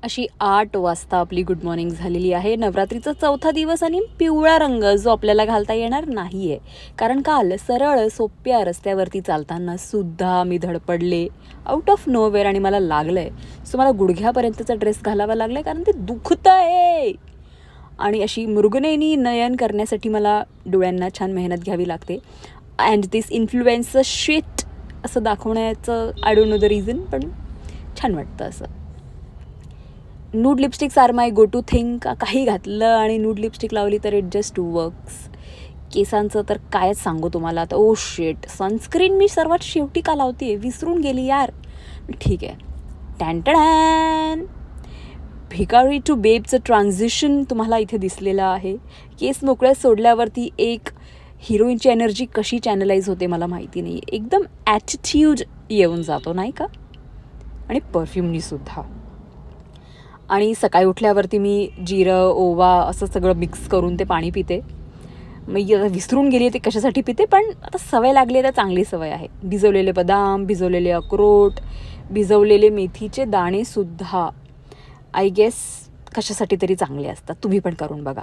अशी 8 वाजता आपली गुड मॉर्निंग झालेली आहे. नवरात्रीचा चौथा दिवस आणि पिवळा रंग जो आपल्याला घालता येणार नाही आहे. कारण काल सरळ सोप्या रस्त्यावरती चालताना सुद्धा मी धडपडले आउट ऑफ नोवेअर आणि मला लागलं आहे. सो मला गुडघ्यापर्यंतचा ड्रेस घालावा लागला आहे कारण ते दुखतं आहे. आणि अशी मृगनयनी नयन करण्यासाठी मला डोळ्यांना छान मेहनत घ्यावी लागते. अँड दिस इन्फ्लुएन्सर शिट असं दाखवण्याचं I don't know the reason, पण छान वाटतं असं. Nude lipsticks are my go to thing. काही घातलं आणि नूड लिपस्टिक लावली तर इट जस्ट वर्क्स. केसांचं तर कायच सांगू तुम्हाला आता. ओ शेट, सनस्क्रीन मी सर्वात शेवटी का लावते आहे, विसरून गेली यार. ठीक आहे. टॅन भिकारी टू बेबचं ट्रान्झिशन तुम्हाला इथे दिसलेलं आहे. केस मोकळ्या सोडल्यावरती एक हिरोईनची एनर्जी कशी चॅनलाइज होते मला माहिती नाही. एकदम ॲटिट्यूड येऊन जातो नाही का. आणि परफ्यूमनी सुद्धा. आणि सकाळी उठल्यावरती मी जिरं ओवा असं सगळं मिक्स करून ते पाणी पिते. मग आता विसरून गेली आहे ते कशासाठी पिते, पण आता सवय लागली आहे तर चांगली सवय आहे. भिजवलेले बदाम, भिजवलेले अक्रोट, भिजवलेले मेथीचे दाणेसुद्धा आय गेस कशासाठी तरी चांगले असतात. तुम्ही पण करून बघा.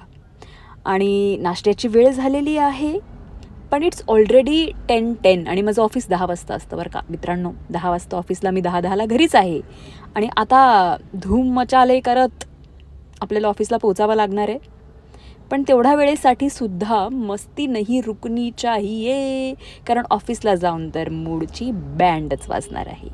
आणि नाश्त्याची वेळ झालेली आहे, पण इट्स ऑलरेडी 10:10 आणि माझं ऑफिस 10 वाजता असतं बरं का मित्रांनो. 10 वाजता ऑफिसला, मी 10:10ला घरीच आहे. आणि आता धूम मचाले करत आपल्याला ऑफिसला पोचावं लागणार आहे. पण तेवढ्या वेळेसाठी सुद्धा मस्ती नाही रुकनी चाहिये, कारण ऑफिसला जाऊन तर मूडची बँडच वाजणार आहे.